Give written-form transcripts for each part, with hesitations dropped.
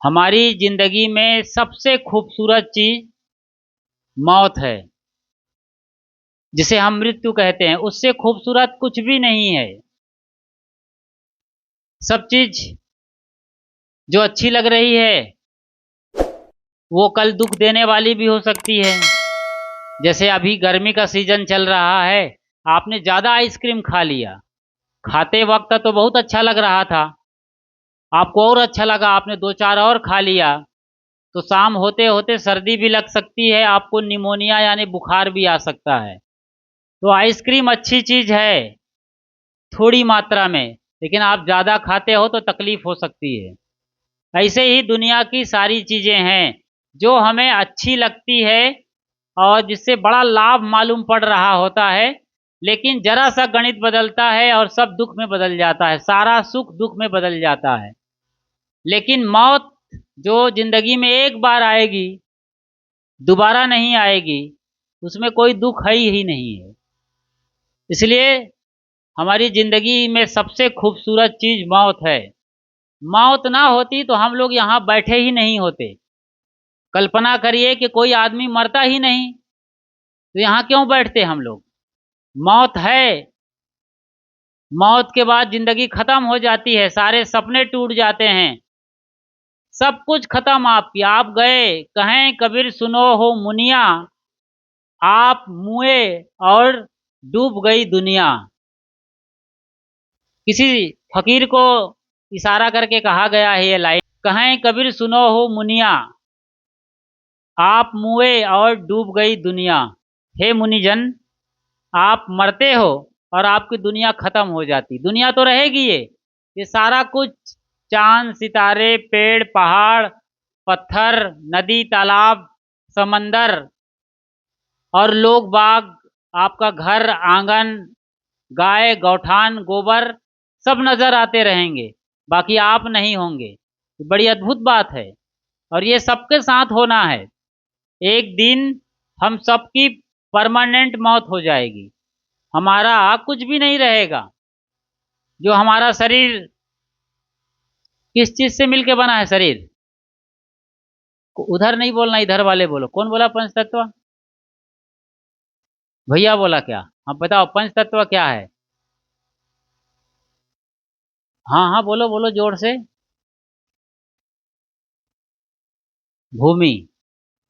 हमारी जिंदगी में सबसे खूबसूरत चीज मौत है, जिसे हम मृत्यु कहते हैं। उससे खूबसूरत कुछ भी नहीं है। सब चीज जो अच्छी लग रही है वो कल दुख देने वाली भी हो सकती है। जैसे अभी गर्मी का सीजन चल रहा है, आपने ज्यादा आइसक्रीम खा लिया। खाते वक्त तो बहुत अच्छा लग रहा था, आपको और अच्छा लगा, आपने दो चार और खा लिया, तो शाम होते होते सर्दी भी लग सकती है, आपको निमोनिया यानी बुखार भी आ सकता है। तो आइसक्रीम अच्छी चीज है थोड़ी मात्रा में, लेकिन आप ज्यादा खाते हो तो तकलीफ हो सकती है। ऐसे ही दुनिया की सारी चीजें हैं जो हमें अच्छी लगती है और जिससे बड़ा लाभ मालूम पड़ रहा होता है, लेकिन जरा सा गणित बदलता है और सब दुख में बदल जाता है, सारा सुख दुख में बदल जाता है। लेकिन मौत जो जिंदगी में एक बार आएगी, दोबारा नहीं आएगी, उसमें कोई दुख है ही नहीं है। इसलिए हमारी जिंदगी में सबसे खूबसूरत चीज मौत है। मौत ना होती तो हम लोग यहाँ बैठे ही नहीं होते। कल्पना करिए कि कोई आदमी मरता ही नहीं, तो यहाँ क्यों बैठते हम लोग। मौत है, मौत के बाद जिंदगी खत्म हो जाती है, सारे सपने टूट जाते हैं, सब कुछ खत्म आपकी। आप गए कहें कबीर सुनो हो मुनिया, आप मुए और डूब गई दुनिया। किसी फकीर को इशारा करके कहा गया है ये लाइन, कहें कबीर सुनो हो मुनिया, आप मुए और डूब गई दुनिया। हे मुनिजन, आप मरते हो और आपकी दुनिया खत्म हो जाती। दुनिया तो रहेगी, ये सारा कुछ, चांद सितारे पेड़ पहाड़ पत्थर नदी तालाब समंदर और लोग बाग, आपका घर आंगन गाय गौठान गोबर, सब नजर आते रहेंगे, बाकी आप नहीं होंगे। बड़ी अद्भुत बात है, और ये सबके साथ होना है। एक दिन हम सबकी परमानेंट मौत हो जाएगी, हमारा कुछ भी नहीं रहेगा। जो हमारा शरीर किस चीज से मिलके बना है शरीर, उधर नहीं बोलना, इधर वाले बोलो। कौन बोला पंच तत्व? भैया बोला क्या? हाँ बताओ पंच तत्व क्या है। हाँ हाँ बोलो बोलो जोर से। भूमि,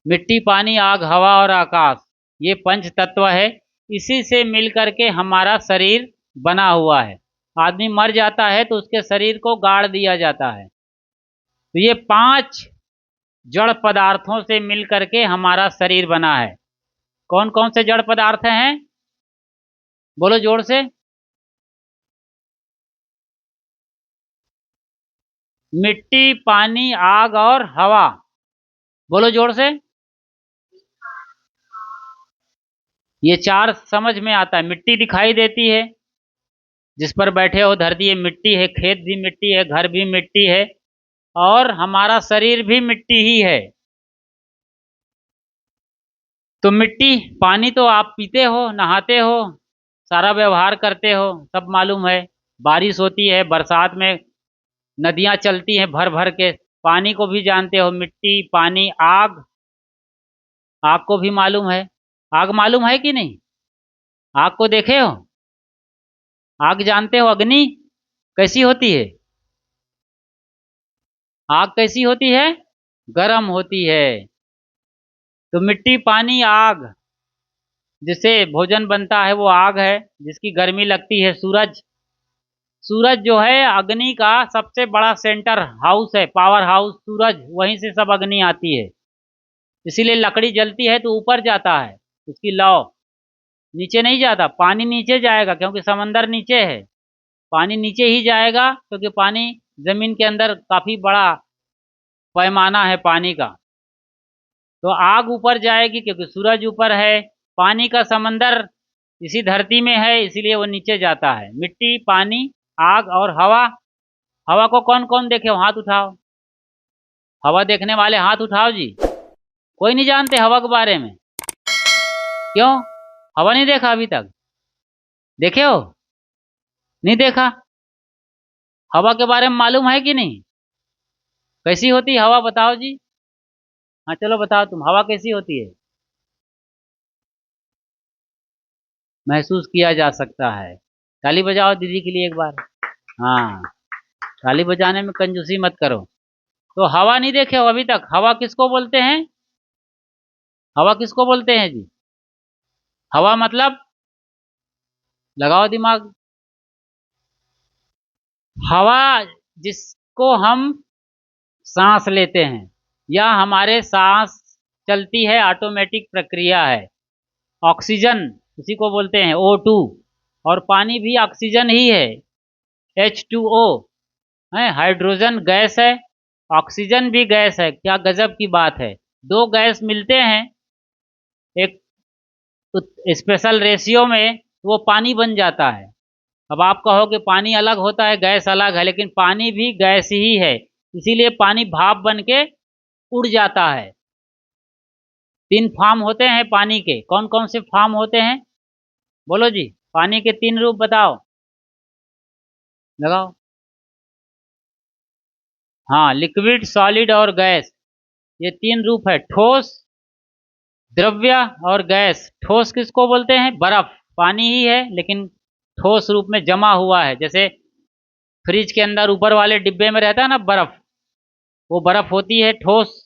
मिट्टी पानी आग हवा और आकाश, ये पंच तत्व है। इसी से मिलकर के हमारा शरीर बना हुआ है। आदमी मर जाता है तो उसके शरीर को गाड़ दिया जाता है। तो ये पांच जड़ पदार्थों से मिलकर के हमारा शरीर बना है। कौन कौन से जड़ पदार्थ हैं? बोलो जोर से। मिट्टी पानी आग और हवा, बोलो जोर से। ये चार समझ में आता है। मिट्टी दिखाई देती है, जिस पर बैठे हो धरती, ये मिट्टी है, खेत भी मिट्टी है, घर भी मिट्टी है, और हमारा शरीर भी मिट्टी ही है। तो मिट्टी पानी तो आप पीते हो नहाते हो सारा व्यवहार करते हो, सब मालूम है। बारिश होती है बरसात में, नदियां चलती हैं भर भर के, पानी को भी जानते हो। मिट्टी पानी आग, आग को भी मालूम है। आग मालूम है कि नहीं? आग को देखे हो? आग जानते हो? अग्नि कैसी होती है? आग कैसी होती है? गर्म होती है। तो मिट्टी पानी आग, जिससे भोजन बनता है वो आग है, जिसकी गर्मी लगती है सूरज। सूरज जो है अग्नि का सबसे बड़ा सेंटर हाउस है, पावर हाउस सूरज, वहीं से सब अग्नि आती है। इसीलिए लकड़ी जलती है तो ऊपर जाता है उसकी लौ, नीचे नहीं जाता। पानी नीचे जाएगा क्योंकि समंदर नीचे है, पानी नीचे ही जाएगा क्योंकि पानी जमीन के अंदर काफी बड़ा पैमाना है पानी का। तो आग ऊपर जाएगी क्योंकि सूरज ऊपर है, पानी का समंदर इसी धरती में है, इसीलिए वो नीचे जाता है। मिट्टी पानी आग और हवा। हवा को कौन कौन देखे हो? हाथ उठाओ। हवा देखने वाले हाथ उठाओ जी। कोई नहीं जानते हवा के बारे में? क्यों? हवा नहीं देखा अभी तक? देखे हो? नहीं देखा? हवा के बारे में मालूम है कि नहीं? कैसी होती है हवा, बताओ जी। हाँ चलो बताओ तुम, हवा कैसी होती है? महसूस किया जा सकता है। ताली बजाओ दीदी के लिए एक बार। हाँ, ताली बजाने में कंजूसी मत करो। तो हवा नहीं देखे हो अभी तक? हवा किसको बोलते हैं? हवा किसको बोलते हैं जी? हवा मतलब, लगाओ दिमाग। हवा जिसको हम सांस लेते हैं, या हमारे सांस चलती है, ऑटोमेटिक प्रक्रिया है। ऑक्सीजन उसी को बोलते हैं O2, और पानी भी ऑक्सीजन ही है, H2O है। हाइड्रोजन गैस है, ऑक्सीजन भी गैस है। क्या गजब की बात है, दो गैस मिलते हैं एक स्पेशल रेशियो में, वो पानी बन जाता है। अब आप कहो कि पानी अलग होता है, गैस अलग है, लेकिन पानी भी गैस ही है, इसीलिए पानी भाप बन के उड़ जाता है। तीन फॉर्म होते हैं पानी के, कौन कौन से फॉर्म होते हैं? बोलो जी, पानी के तीन रूप बताओ, लगाओ। हाँ, लिक्विड, सॉलिड और गैस, ये तीन रूप है। ठोस, द्रव्य और गैस। ठोस किसको बोलते हैं? बर्फ, पानी ही है लेकिन ठोस रूप में जमा हुआ है। जैसे फ्रिज के अंदर ऊपर वाले डिब्बे में रहता है ना बर्फ, वो बर्फ होती है ठोस।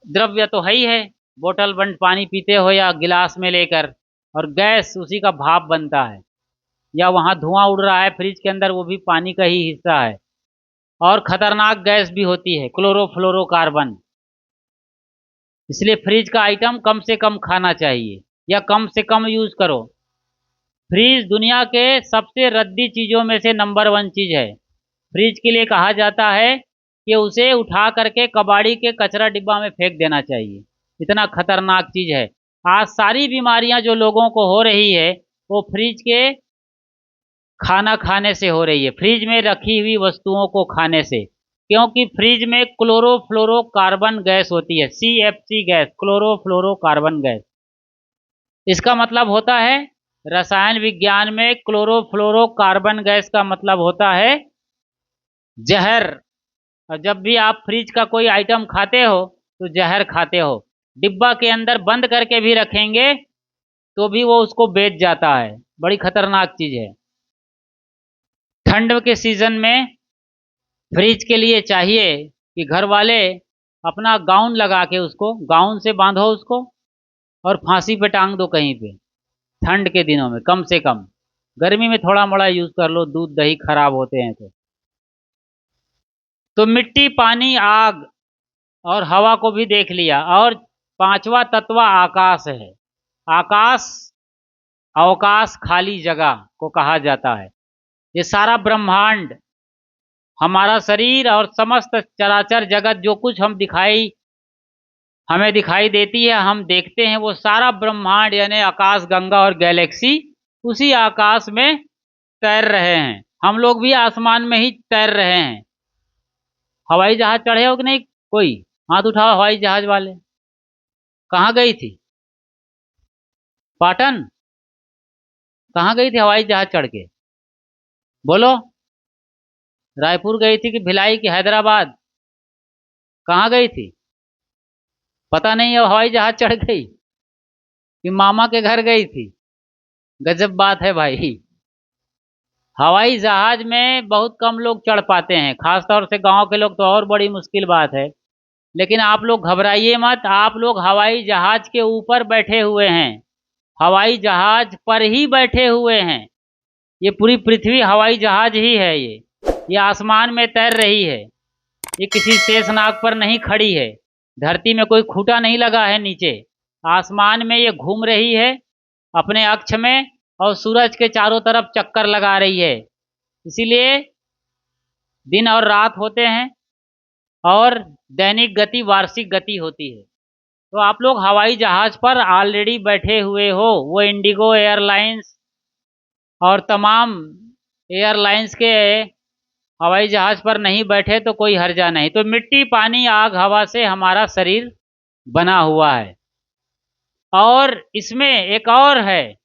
द्रव्य तो है ही है, बोतल बंद पानी पीते हो या गिलास में लेकर। और गैस उसी का भाप बनता है, या वहां धुआं उड़ रहा है फ्रिज के अंदर, वो भी पानी का ही हिस्सा है। और खतरनाक गैस भी होती है, क्लोरोफ्लोरोकार्बन। इसलिए फ्रिज का आइटम कम से कम खाना चाहिए, या कम से कम यूज करो। फ्रिज दुनिया के सबसे रद्दी चीजों में से नंबर 1 चीज है। फ्रिज के लिए कहा जाता है कि उसे उठा करके कबाड़ी के कचरा डिब्बा में फेंक देना चाहिए, इतना खतरनाक चीज है। आज सारी बीमारियां जो लोगों को हो रही है, वो फ्रिज के खाना खाने से हो रही है, फ्रिज में रखी हुई वस्तुओं को खाने से। क्योंकि फ्रिज में क्लोरोफ्लोरोकार्बन गैस होती है, CFC गैस, क्लोरोफ्लोरोकार्बन गैस। इसका मतलब होता है, रसायन विज्ञान में क्लोरोफ्लोरोकार्बन गैस का मतलब होता है जहर। और जब भी आप फ्रिज का कोई आइटम खाते हो तो जहर खाते हो। डिब्बा के अंदर बंद करके भी रखेंगे तो भी वो उसको बेच जाता है, बड़ी खतरनाक चीज है। ठंड के सीजन में फ्रिज के लिए चाहिए कि घर वाले अपना गाउन लगा के, उसको गाउन से बांधो उसको, और फांसी पे टांग दो कहीं पे। ठंड के दिनों में कम से कम, गर्मी में थोड़ा मोड़ा यूज कर लो, दूध दही खराब होते हैं तो मिट्टी, पानी, आग और हवा को भी देख लिया। और पांचवा तत्व आकाश है। आकाश, अवकाश, खाली जगह को कहा जाता है। ये सारा ब्रह्मांड, हमारा शरीर और समस्त चराचर जगत, जो कुछ हमें दिखाई देती है, हम देखते हैं, वो सारा ब्रह्मांड यानी आकाश गंगा और गैलेक्सी उसी आकाश में तैर रहे हैं। हम लोग भी आसमान में ही तैर रहे हैं। हवाई जहाज चढ़े हो कि नहीं? कोई हाथ उठाओ, हवाई जहाज वाले। कहाँ गई थी? पाटन? कहाँ गई थी हवाई जहाज चढ़ के? बोलो। रायपुर गई थी कि भिलाई की हैदराबाद? कहाँ गई थी? पता नहीं है, हवाई जहाज चढ़ गई कि मामा के घर गई थी? गजब बात है भाई। हवाई जहाज में बहुत कम लोग चढ़ पाते हैं, खासतौर से गांव के लोग तो और बड़ी मुश्किल बात है। लेकिन आप लोग घबराइए मत, आप लोग हवाई जहाज के ऊपर बैठे हुए हैं, हवाई जहाज पर ही बैठे हुए हैं। ये पूरी पृथ्वी हवाई जहाज ही है। ये आसमान में तैर रही है, ये किसी शेषनाग पर नहीं खड़ी है, धरती में कोई खूंटा नहीं लगा है नीचे। आसमान में ये घूम रही है अपने अक्ष में, और सूरज के चारों तरफ चक्कर लगा रही है। इसीलिए दिन और रात होते हैं, और दैनिक गति, वार्षिक गति होती है। तो आप लोग हवाई जहाज पर ऑलरेडी बैठे हुए हो, वो इंडिगो एयरलाइंस और तमाम एयरलाइंस के हवाई जहाज पर नहीं बैठे तो कोई हर्जा नहीं। तो मिट्टी, पानी, आग, हवा से हमारा शरीर बना हुआ है। और इसमें एक और है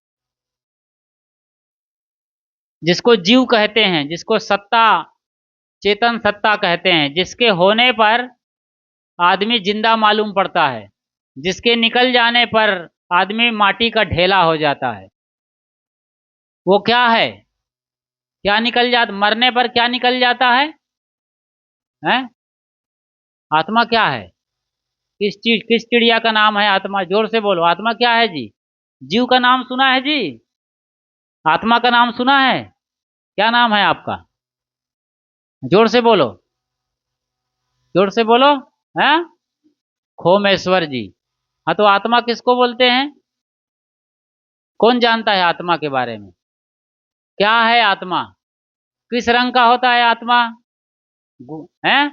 जिसको जीव कहते हैं, जिसको सत्ता चेतन सत्ता कहते हैं, जिसके होने पर आदमी जिंदा मालूम पड़ता है, जिसके निकल जाने पर आदमी माटी का ढेला हो जाता है। वो क्या है? क्या निकल जाता, मरने पर क्या निकल जाता है? हैं? आत्मा क्या है? किस चिड़िया का नाम है आत्मा? जोर से बोलो, आत्मा क्या है जी? जीव का नाम सुना है जी? आत्मा का नाम सुना है? क्या नाम है आपका? जोर से बोलो, जोर से बोलो। हैं? खोमेश्वर जी। हाँ, तो आत्मा किसको बोलते हैं? कौन जानता है आत्मा के बारे में? क्या है आत्मा? किस रंग का होता है आत्मा? हैं?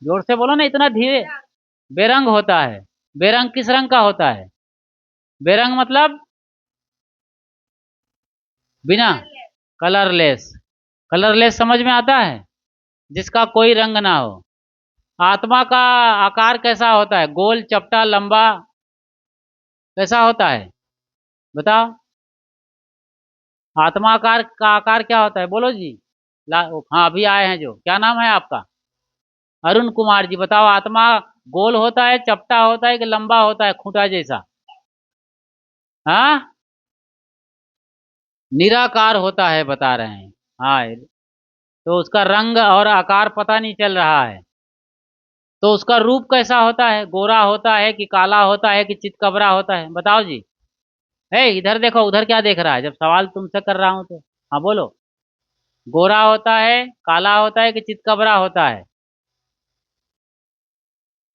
जोर से बोलो ना, इतना धीरे। बेरंग होता है। बेरंग किस रंग का होता है? बेरंग मतलब बिना, कलरलेस। कलरलेस समझ में आता है? जिसका कोई रंग ना हो। आत्मा का आकार कैसा होता है? गोल, चपटा, लंबा, कैसा होता है? बताओ। आत्मा आकार का आकार क्या होता है? बोलो जी। हाँ, अभी आए हैं जो, क्या नाम है आपका? अरुण कुमार जी। बताओ, आत्मा गोल होता है, चपटा होता है कि लंबा होता है, खूंटा जैसा? हाँ, निराकार होता है बता रहे हैं। हाँ, तो उसका रंग और आकार पता नहीं चल रहा है। तो उसका रूप कैसा होता है? गोरा होता है कि काला होता है कि चितकबरा होता है? बताओ जी। इधर देखो, उधर क्या देख रहा है? जब सवाल तुमसे कर रहा हूं तो। हाँ बोलो। गोरा होता है, काला होता है कि चितकबरा होता है?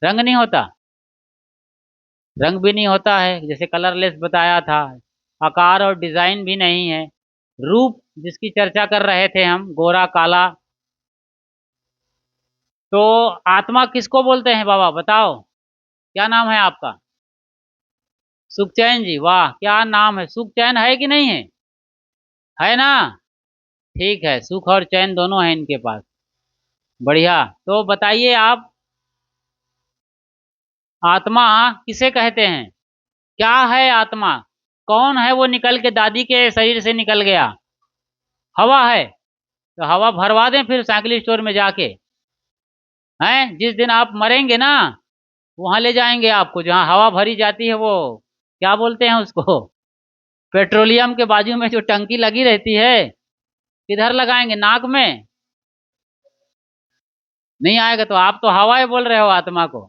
रंग नहीं होता? रंग भी नहीं होता है, जैसे कलरलेस बताया था। आकार और डिजाइन भी नहीं है। रूप जिसकी चर्चा कर रहे थे हम, गोरा काला। तो आत्मा किसको बोलते हैं बाबा? बताओ, क्या नाम है आपका? सुखचैन जी। वाह, क्या नाम है! सुखचैन है कि नहीं है? है ना? ठीक है, सुख और चैन दोनों हैं इनके पास। बढ़िया। तो बताइए आप, आत्मा किसे कहते हैं? क्या है आत्मा? कौन है वो निकल के दादी के शरीर से निकल गया? हवा है। तो हवा भरवा दें फिर साइकिल स्टोर में जाके। हैं, जिस दिन आप मरेंगे ना, वहां ले जाएंगे आपको, जहाँ हवा भरी जाती है वो, क्या बोलते हैं उसको? पेट्रोलियम के बाजू में जो टंकी लगी रहती है, किधर लगाएंगे? नाक में? नहीं आएगा। तो आप तो हवा ही बोल रहे हो आत्मा को।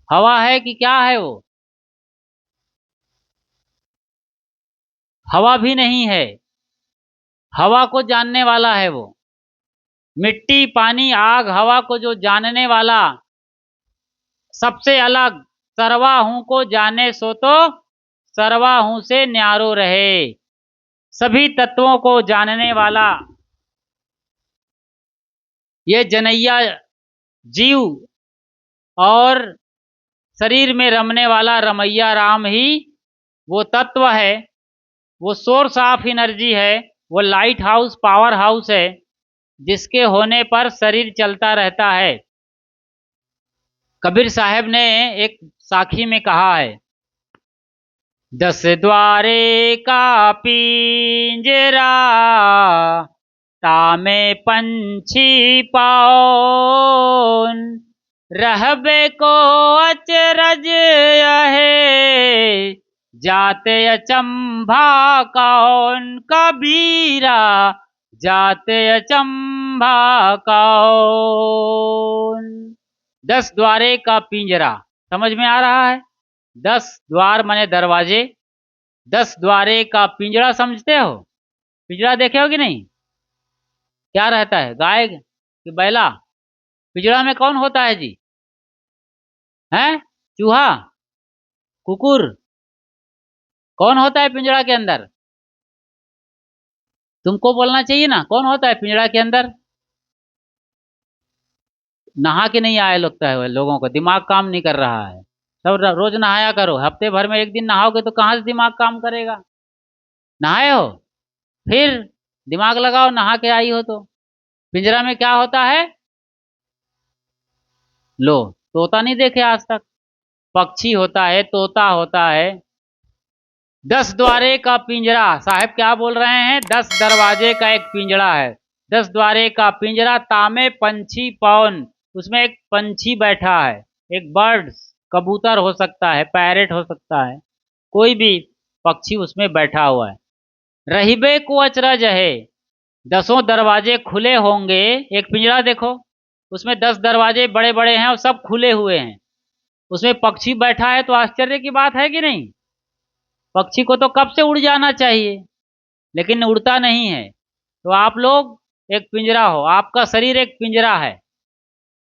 हवा है कि क्या है वो? हवा भी नहीं है। हवा को जानने वाला है वो। मिट्टी, पानी, आग, हवा को जो जानने वाला, सबसे अलग, सर्वा हूं को जाने सो तो सर्वा हूं से न्यारो रहे। सभी तत्वों को जानने वाला ये जनैया जीव और शरीर में रमने वाला रमैया राम ही वो तत्व है। वो सोर्स ऑफ एनर्जी है। वो लाइट हाउस, पावर हाउस है, जिसके होने पर शरीर चलता रहता है। कबीर साहब ने एक साखी में कहा है, 10 द्वारे का पिंजरा, तामे पंछी पाओन, रहबे को अचरज है, जाते अचंभा कौन कबीरा, जाते अचंभा कौन। 10 द्वारे का पिंजरा, समझ में आ रहा है? 10 द्वार माने दरवाजे, 10 द्वारे का पिंजरा समझते हो? पिंजरा देखे हो कि नहीं? क्या रहता है, गाय कि बैला? पिंजरा में कौन होता है जी? है? चूहा? कुकुर? कौन होता है पिंजरा के अंदर? तुमको बोलना चाहिए ना, कौन होता है पिंजरा के अंदर? नहा के नहीं आए लगता है, लोगों को दिमाग काम नहीं कर रहा है। सब रोज नहाया करो, हफ्ते भर में एक दिन नहाओगे तो कहाँ से दिमाग काम करेगा? नहाए हो? फिर दिमाग लगाओ, नहा के आई हो तो। पिंजरा में क्या होता है? लो, तोता नहीं देखे आज तक? पक्षी होता है, तोता होता है। 10 द्वारे का पिंजरा, साहब क्या बोल रहे हैं? 10 दरवाजे का एक पिंजरा है। 10 द्वारे का पिंजरा तामे पंछी पवन, उसमें एक पंछी बैठा है, एक बर्ड, कबूतर हो सकता है, पैरेट हो सकता है, कोई भी पक्षी उसमें बैठा हुआ है। रहीबे को अचरज है, 10 दरवाजे खुले होंगे। एक पिंजरा देखो, उसमें 10 दरवाजे बड़े बड़े हैं और सब खुले हुए हैं, उसमें पक्षी बैठा है, तो आश्चर्य की बात है कि नहीं। पक्षी को तो कब से उड़ जाना चाहिए, लेकिन उड़ता नहीं है। तो आप लोग एक पिंजरा हो, आपका शरीर एक पिंजरा है,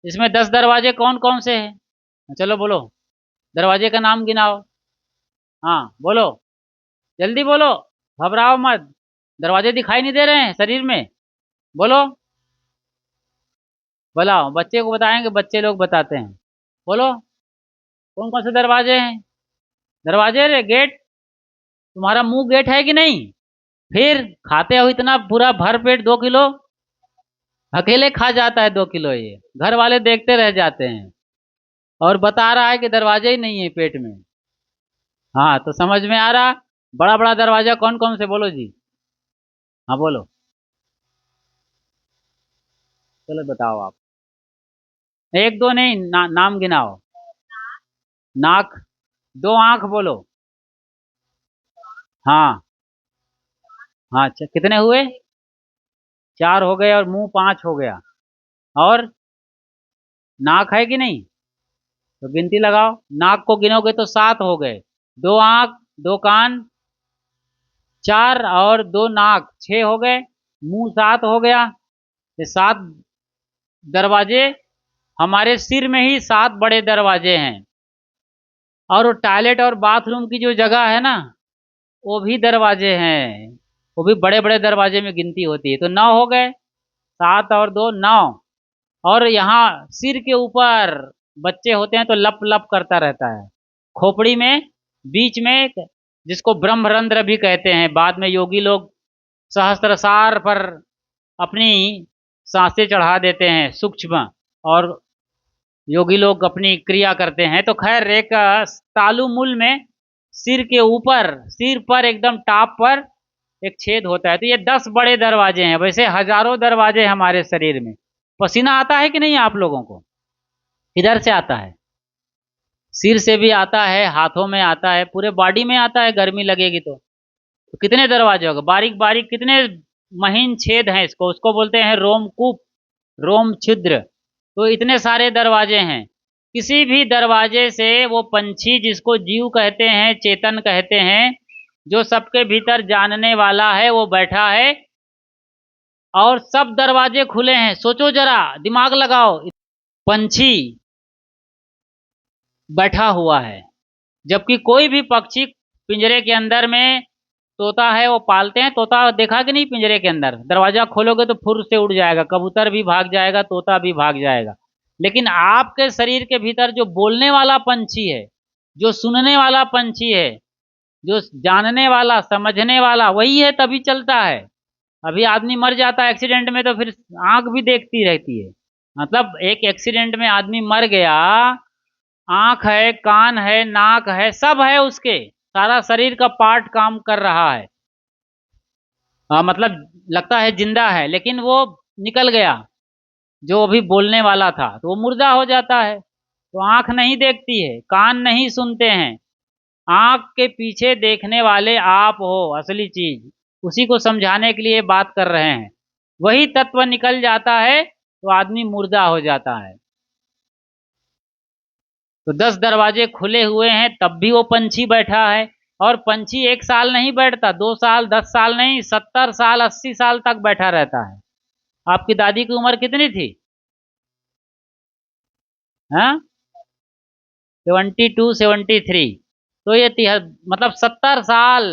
इसमें 10 दरवाजे कौन कौन से हैं? चलो बोलो, दरवाजे का नाम गिनाओ। हाँ बोलो, जल्दी बोलो, घबराओ मत। दरवाजे दिखाई नहीं दे रहे हैं शरीर में, बोलो। बोलाओ, बच्चे को बताएंगे, बच्चे लोग बताते हैं। बोलो, कौन कौन से दरवाजे हैं? दरवाजे रे, गेट। तुम्हारा मुंह गेट है कि नहीं? फिर खाते हो इतना पूरा भर पेट 2 किलो, अकेले खा जाता है 2 किलो, ये घर वाले देखते रह जाते हैं, और बता रहा है कि दरवाजे ही नहीं है पेट में। हाँ तो समझ में आ रहा। बड़ा बड़ा दरवाजा कौन कौन से, बोलो जी। हाँ बोलो, चलो बताओ आप। एक दो नहीं, नाम गिनाओ। नाक, 2 आंख बोलो। हाँ हाँ, अच्छा कितने हुए? 4 हो गए, और मुंह 5 हो गया, और नाक है कि नहीं? तो गिनती लगाओ, नाक को गिनोगे तो 7 हो गए। 2 आंख, 2 कान, 4, और 2 नाक, 6 हो गए। मुंह 7 हो गया। ये 7 दरवाजे, हमारे सिर में ही 7 बड़े दरवाजे हैं। और वो टॉयलेट और बाथरूम की जो जगह है ना, वो भी दरवाजे हैं, वो भी बड़े बड़े दरवाजे में गिनती होती है। तो 9 हो गए, 7 और 2, 9। और यहाँ सिर के ऊपर बच्चे होते हैं तो लप लप करता रहता है, खोपड़ी में बीच में जिसको ब्रह्मरंध्र भी कहते हैं। बाद में योगी लोग सहस्त्रसार पर अपनी सांसें चढ़ा देते हैं सूक्ष्म, और योगी लोग अपनी क्रिया करते हैं। तो खैर, एक तालु मूल में सिर के ऊपर, सिर पर एकदम टॉप पर एक छेद होता है। तो ये 10 बड़े दरवाजे हैं। वैसे हजारों दरवाजे हमारे शरीर में। पसीना आता है कि नहीं आप लोगों को? इधर से आता है, सिर से भी आता है, हाथों में आता है, पूरे बॉडी में आता है, गर्मी लगेगी तो कितने दरवाजे होंगे, बारीक बारीक कितने महीन छेद हैं, इसको उसको बोलते हैं रोमकूप, रोम छिद्र। तो इतने सारे दरवाजे हैं। किसी भी दरवाजे से वो पंछी, जिसको जीव कहते हैं, चेतन कहते हैं, जो सबके भीतर जानने वाला है, वो बैठा है, और सब दरवाजे खुले हैं। सोचो जरा, दिमाग लगाओ, पंछी बैठा हुआ है, जबकि कोई भी पक्षी पिंजरे के अंदर में, तोता है वो पालते हैं, तोता देखा कि नहीं? पिंजरे के अंदर दरवाजा खोलोगे तो फुर से उड़ जाएगा, कबूतर भी भाग जाएगा, तोता भी भाग जाएगा। लेकिन आपके शरीर के भीतर जो बोलने वाला पंछी है, जो सुनने वाला पंछी है, जो जानने वाला, समझने वाला, वही है, तभी चलता है। अभी आदमी मर जाता है एक्सीडेंट में, तो फिर आंख भी देखती रहती है। मतलब एक एक्सीडेंट में आदमी मर गया, आंख है, कान है, नाक है, सब है उसके, सारा शरीर का पार्ट काम कर रहा है। मतलब लगता है जिंदा है, लेकिन वो निकल गया, जो अभी बोलने वाला था, तो वो मुर्दा हो जाता है। तो आंख नहीं देखती है, कान नहीं सुनते हैं, आंख के पीछे देखने वाले आप हो, असली चीज। उसी को समझाने के लिए बात कर रहे हैं। वही तत्व निकल जाता है तो आदमी मुर्दा हो जाता है। तो 10 दरवाजे खुले हुए हैं, तब भी वो पंछी बैठा है। और पंछी 1 साल नहीं बैठता, 2 साल, 10 साल नहीं, 70 साल, 80 साल तक बैठा रहता है। आपकी दादी की उम्र कितनी थी? हाँ, 72, 73। तो ये मतलब 70 साल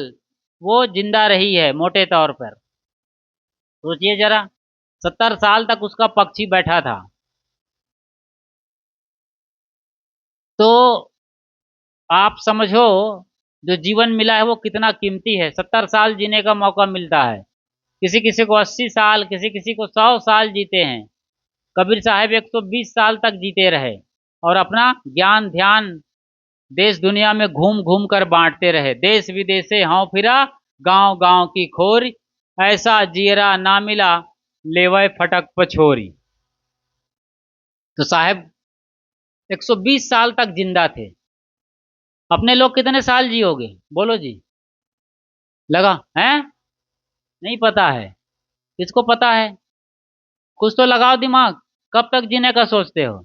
वो जिंदा रही है मोटे तौर पर। सोचिए जरा, 70 साल तक उसका पक्षी बैठा था। तो आप समझो, जो जीवन मिला है वो कितना कीमती है। 70 साल जीने का मौका मिलता है। किसी किसी को 80 साल, किसी किसी को 100 साल जीते हैं। कबीर साहब 120 साल तक जीते रहे, और अपना ज्ञान ध्यान देश दुनिया में घूम घूम कर बांटते रहे। देश विदेश से हाँव फिरा, गांव गांव की खोर, ऐसा जियरा ना मिला, लेवय फटक पछोरी। तो साहब 120 साल तक जिंदा थे। अपने लोग कितने साल जियोगे बोलो जी? लगा है? नहीं पता है? किसको पता है? कुछ तो लगाओ दिमाग। कब तक जीने का सोचते हो?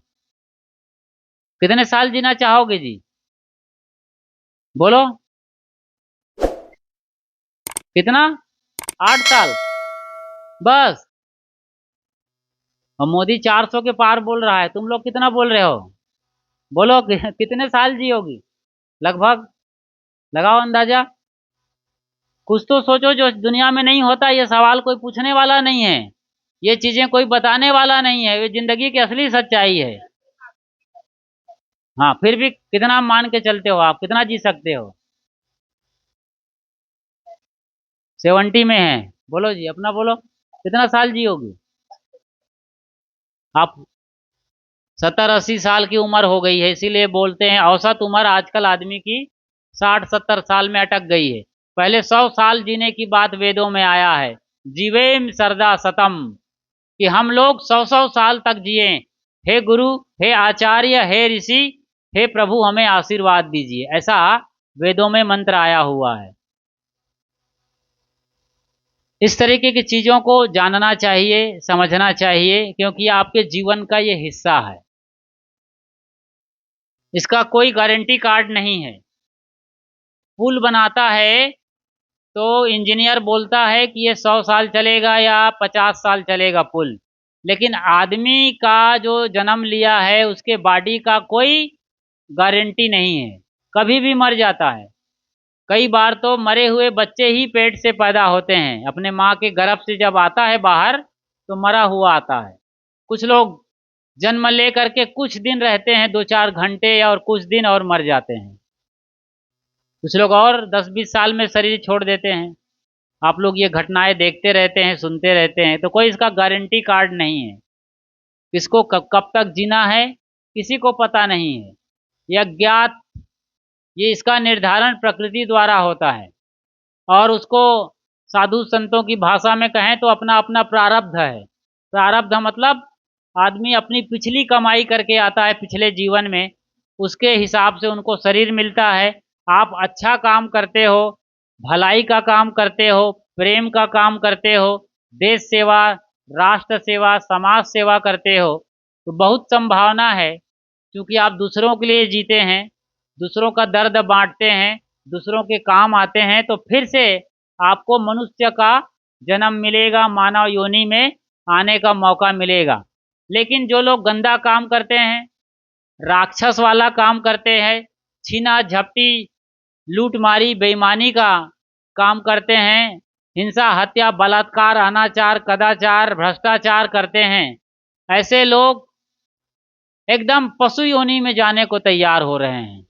कितने साल जीना चाहोगे जी? बोलो। कितना? 8 साल? बस? और मोदी 400 के पार बोल रहा है, तुम लोग कितना बोल रहे हो? बोलो कितने साल जियोगी लगभग? लगाओ अंदाजा। कुछ तो सोचो जो दुनिया में नहीं होता। ये सवाल कोई पूछने वाला नहीं है, ये चीजें कोई बताने वाला नहीं है, ये जिंदगी की असली सच्चाई है। हाँ, फिर भी कितना मान के चलते हो आप? कितना जी सकते हो? 70 में है? बोलो जी, अपना बोलो, कितना साल जियोगी आप? 70-80 साल की उम्र हो गई है, इसीलिए बोलते हैं औसत उम्र आजकल आदमी की 60-70 साल में अटक गई है। पहले 100 साल जीने की बात वेदों में आया है। जीवेम सरदा सतम, कि हम लोग 100-100 साल तक जिए। हे गुरु, हे आचार्य, हे ऋषि, हे प्रभु हमें आशीर्वाद दीजिए, ऐसा वेदों में मंत्र आया हुआ है। इस तरीके की चीजों को जानना चाहिए, समझना चाहिए, क्योंकि आपके जीवन का ये हिस्सा है। इसका कोई गारंटी कार्ड नहीं है। पुल बनाता है तो इंजीनियर बोलता है कि ये 100 साल चलेगा या 50 साल चलेगा पुल, लेकिन आदमी का जो जन्म लिया है उसके बॉडी का कोई गारंटी नहीं है, कभी भी मर जाता है। कई बार तो मरे हुए बच्चे ही पेट से पैदा होते हैं, अपने माँ के गर्भ से जब आता है बाहर तो मरा हुआ आता है। कुछ लोग जन्म ले करके कुछ दिन रहते हैं, 2-4 घंटे और कुछ दिन, और मर जाते हैं। कुछ लोग और 10-20 साल में शरीर छोड़ देते हैं। आप लोग ये घटनाएं देखते रहते हैं, सुनते रहते हैं, तो कोई इसका गारंटी कार्ड नहीं है। किसको कब कब तक जीना है किसी को पता नहीं है। यह अज्ञात, ये इसका निर्धारण प्रकृति द्वारा होता है, और उसको साधु संतों की भाषा में कहें तो अपना अपना प्रारब्ध है। प्रारब्ध मतलब आदमी अपनी पिछली कमाई करके आता है पिछले जीवन में, उसके हिसाब से उनको शरीर मिलता है। आप अच्छा काम करते हो, भलाई का काम करते हो, प्रेम का काम करते हो, देश सेवा, राष्ट्र सेवा, समाज सेवा करते हो, तो बहुत संभावना है, क्योंकि आप दूसरों के लिए जीते हैं, दूसरों का दर्द बांटते हैं, दूसरों के काम आते हैं, तो फिर से आपको मनुष्य का जन्म मिलेगा, मानव योनि में आने का मौका मिलेगा। लेकिन जो लोग गंदा काम करते हैं, राक्षस वाला काम करते हैं, छीना झपटी, लूटमारी, बेईमानी का काम करते हैं, हिंसा, हत्या, बलात्कार, अनाचार, कदाचार, भ्रष्टाचार करते हैं, ऐसे लोग एकदम पशु योनि में जाने को तैयार हो रहे हैं।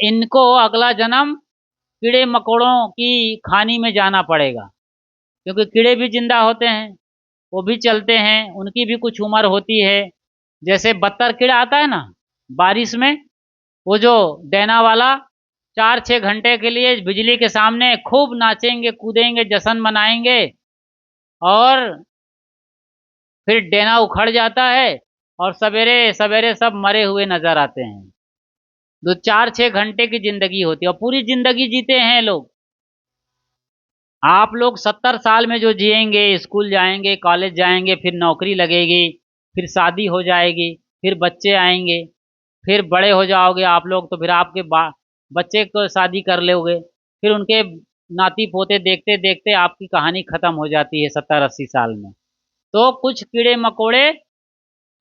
इनको अगला जन्म कीड़े मकोड़ों की खानी में जाना पड़ेगा, क्योंकि कीड़े भी जिंदा होते हैं, वो भी चलते हैं, उनकी भी कुछ उम्र होती है। जैसे बत्तर कीड़ा आता है ना बारिश में, वो जो डैना वाला 4-6 घंटे के लिए बिजली के सामने खूब नाचेंगे, कूदेंगे, जश्न मनाएंगे, और फिर डेना उखड़ जाता है, और सवेरे सवेरे सब मरे हुए नजर आते हैं। जो 4-6 घंटे की जिंदगी होती है, और पूरी जिंदगी जीते हैं लोग। आप लोग 70 साल में जो जिएंगे, स्कूल जाएंगे, कॉलेज जाएंगे, फिर नौकरी लगेगी, फिर शादी हो जाएगी, फिर बच्चे आएंगे, फिर बड़े हो जाओगे आप लोग, तो फिर आपके बच्चे को शादी कर लोगे, फिर उनके नाती पोते देखते देखते आपकी कहानी खत्म हो जाती है 70-80 साल में। तो कुछ कीड़े मकोड़े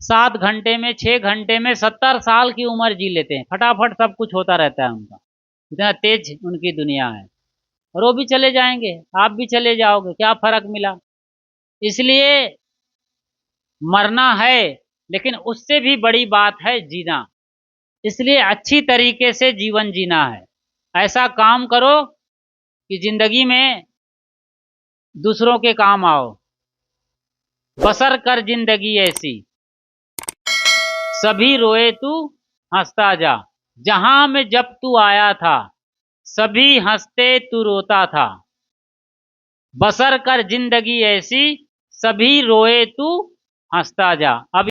7 घंटे में, 6 घंटे में 70 साल की उम्र जी लेते हैं, फटाफट सब कुछ होता रहता है उनका, इतना तेज उनकी दुनिया है। और वो भी चले जाएंगे, आप भी चले जाओगे, क्या फर्क मिला? इसलिए मरना है, लेकिन उससे भी बड़ी बात है जीना। इसलिए अच्छी तरीके से जीवन जीना है। ऐसा काम करो कि जिंदगी में दूसरों के काम आओ। बसर कर जिंदगी ऐसी, सभी रोए तू हंसता जा। जहां में जब तू आया था, सभी हंसते तू रोता था। बसर कर जिंदगी ऐसी, सभी रोए तू हंसता जा। अब